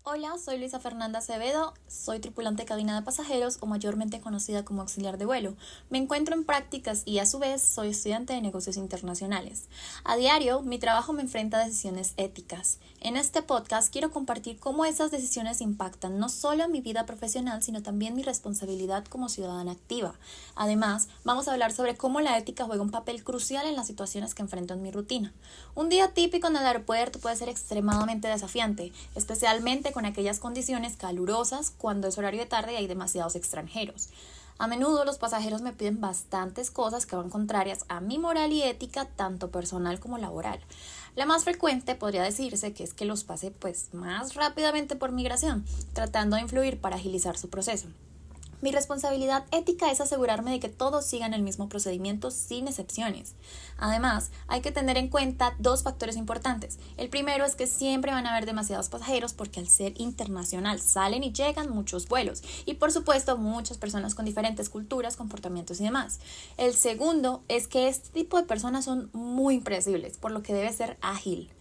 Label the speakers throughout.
Speaker 1: Hola, soy Luisa Fernanda Acevedo, soy tripulante de cabina de pasajeros o mayormente conocida como auxiliar de vuelo. Me encuentro en prácticas y a su vez soy estudiante de negocios internacionales. A diario, mi trabajo me enfrenta a decisiones éticas. En este podcast quiero compartir cómo esas decisiones impactan no solo mi vida profesional, sino también mi responsabilidad como ciudadana activa. Además, vamos a hablar sobre cómo la ética juega un papel crucial en las situaciones que enfrento en mi rutina. Un día típico en el aeropuerto puede ser extremadamente desafiante, especialmente con aquellas condiciones calurosas cuando es horario de tarde y hay demasiados extranjeros. A menudo los pasajeros me piden bastantes cosas que van contrarias a mi moral y ética, tanto personal como laboral. La más frecuente podría decirse que es que los pase más rápidamente por migración, tratando de influir para agilizar su proceso. Mi responsabilidad ética es asegurarme de que todos sigan el mismo procedimiento sin excepciones. Además, hay que tener en cuenta dos factores importantes. El primero es que siempre van a haber demasiados pasajeros porque al ser internacional salen y llegan muchos vuelos y por supuesto muchas personas con diferentes culturas, comportamientos y demás. El segundo es que este tipo de personas son muy impredecibles, por lo que debe ser ágil.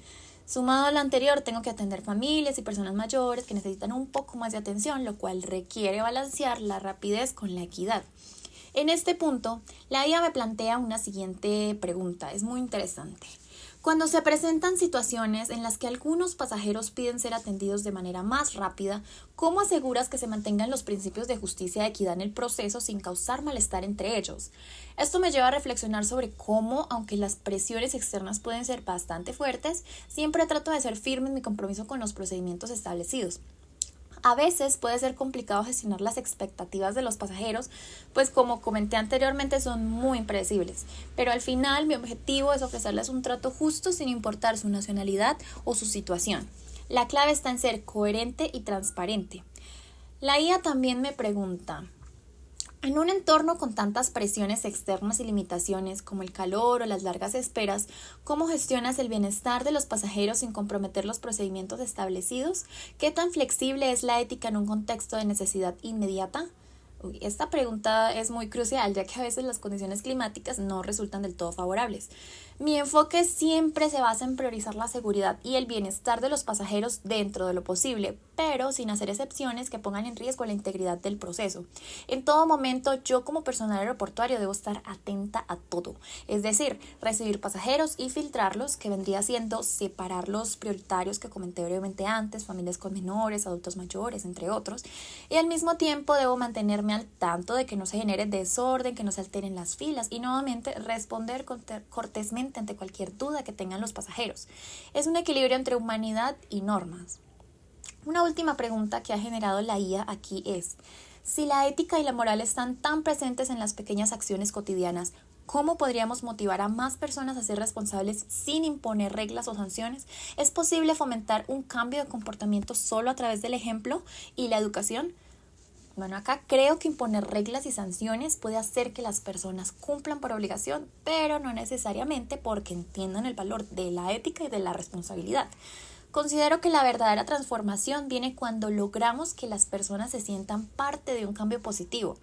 Speaker 1: Sumado a lo anterior, tengo que atender familias y personas mayores que necesitan un poco más de atención, lo cual requiere balancear la rapidez con la equidad. En este punto, la IA me plantea una siguiente pregunta, es muy interesante. Cuando se presentan situaciones en las que algunos pasajeros piden ser atendidos de manera más rápida, ¿cómo aseguras que se mantengan los principios de justicia y equidad en el proceso sin causar malestar entre ellos? Esto me lleva a reflexionar sobre cómo, aunque las presiones externas pueden ser bastante fuertes, siempre trato de ser firme en mi compromiso con los procedimientos establecidos. A veces puede ser complicado gestionar las expectativas de los pasajeros, pues como comenté anteriormente son muy impredecibles, pero al final mi objetivo es ofrecerles un trato justo sin importar su nacionalidad o su situación. La clave está en ser coherente y transparente. La IA también me pregunta, en un entorno con tantas presiones externas y limitaciones como el calor o las largas esperas, ¿cómo gestionas el bienestar de los pasajeros sin comprometer los procedimientos establecidos? ¿Qué tan flexible es la ética en un contexto de necesidad inmediata? Esta pregunta es muy crucial, ya que a veces las condiciones climáticas no resultan del todo favorables. Mi enfoque siempre se basa en priorizar la seguridad y el bienestar de los pasajeros dentro de lo posible, pero sin hacer excepciones que pongan en riesgo la integridad del proceso. En todo momento, yo como personal aeroportuario debo estar atenta a todo, es decir, recibir pasajeros y filtrarlos, que vendría siendo separar los prioritarios que comenté brevemente antes, familias con menores, adultos mayores, entre otros, y al mismo tiempo debo mantenerme al tanto de que no se genere desorden, que no se alteren las filas y nuevamente responder cortésmente ante cualquier duda que tengan los pasajeros. Es un equilibrio entre humanidad y normas. Una última pregunta que ha generado la IA aquí es, si la ética y la moral están tan presentes en las pequeñas acciones cotidianas, ¿cómo podríamos motivar a más personas a ser responsables sin imponer reglas o sanciones? ¿Es posible fomentar un cambio de comportamiento solo a través del ejemplo y la educación? Bueno, acá creo que imponer reglas y sanciones puede hacer que las personas cumplan por obligación, pero no necesariamente porque entiendan el valor de la ética y de la responsabilidad. Considero que la verdadera transformación viene cuando logramos que las personas se sientan parte de un cambio positivo.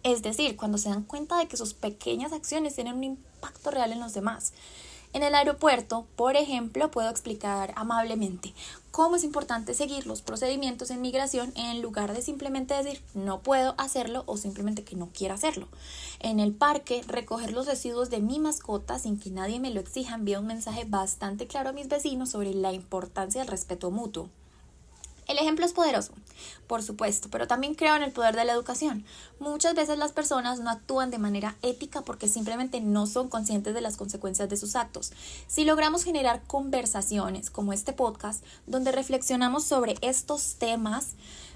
Speaker 1: Es decir, cuando se dan cuenta de que sus pequeñas acciones tienen un impacto real en los demás. En el aeropuerto, por ejemplo, puedo explicar amablemente cómo es importante seguir los procedimientos en migración en lugar de simplemente decir no puedo hacerlo o simplemente que no quiero hacerlo. En el parque, recoger los residuos de mi mascota sin que nadie me lo exija envía un mensaje bastante claro a mis vecinos sobre la importancia del respeto mutuo. El ejemplo es poderoso, por supuesto, pero también creo en el poder de la educación. Muchas veces las personas no actúan de manera ética porque simplemente no son conscientes de las consecuencias de sus actos. Si logramos generar conversaciones como este podcast, donde reflexionamos sobre estos temas,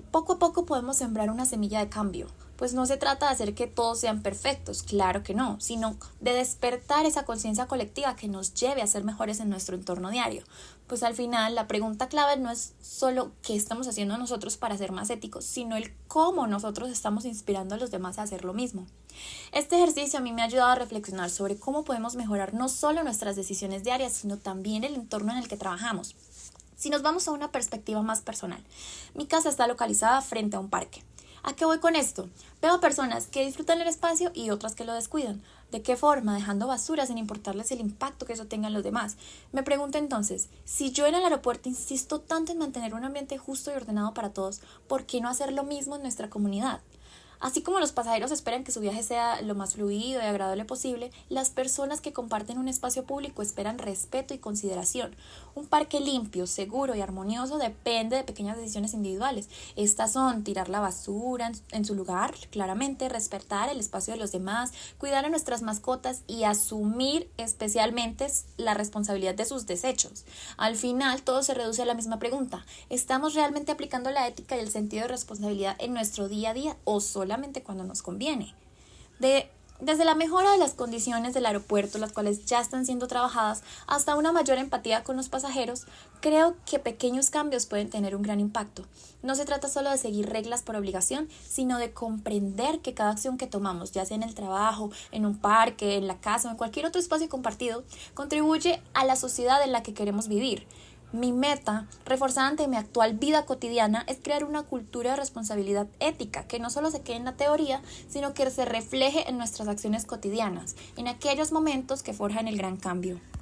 Speaker 1: poco a poco podemos sembrar una semilla de cambio. Pues no se trata de hacer que todos sean perfectos, claro que no, sino de despertar esa conciencia colectiva que nos lleve a ser mejores en nuestro entorno diario. Pues al final la pregunta clave no es solo qué estamos haciendo nosotros para ser más éticos, sino el cómo nosotros estamos inspirando a los demás a hacer lo mismo. Este ejercicio a mí me ha ayudado a reflexionar sobre cómo podemos mejorar no solo nuestras decisiones diarias, sino también el entorno en el que trabajamos. Si nos vamos a una perspectiva más personal, mi casa está localizada frente a un parque. ¿A qué voy con esto? Veo personas que disfrutan el espacio y otras que lo descuidan. ¿De qué forma? Dejando basura sin importarles el impacto que eso tenga en los demás. Me pregunto entonces, si yo en el aeropuerto insisto tanto en mantener un ambiente justo y ordenado para todos, ¿por qué no hacer lo mismo en nuestra comunidad? Así como los pasajeros esperan que su viaje sea lo más fluido y agradable posible, las personas que comparten un espacio público esperan respeto y consideración. Un parque limpio, seguro y armonioso depende de pequeñas decisiones individuales. Estas son tirar la basura en su lugar, claramente, respetar el espacio de los demás, cuidar a nuestras mascotas y asumir especialmente la responsabilidad de sus desechos. Al final, todo se reduce a la misma pregunta: ¿estamos realmente aplicando la ética y el sentido de responsabilidad en nuestro día a día o solamente cuando nos conviene? Desde la mejora de las condiciones del aeropuerto, las cuales ya están siendo trabajadas, hasta una mayor empatía con los pasajeros, creo que pequeños cambios pueden tener un gran impacto. No se trata solo de seguir reglas por obligación, sino de comprender que cada acción que tomamos, ya sea en el trabajo, en un parque, en la casa o en cualquier otro espacio compartido, contribuye a la sociedad en la que queremos vivir. Mi meta, reforzada ante mi actual vida cotidiana, es crear una cultura de responsabilidad ética que no solo se quede en la teoría, sino que se refleje en nuestras acciones cotidianas, en aquellos momentos que forjan el gran cambio.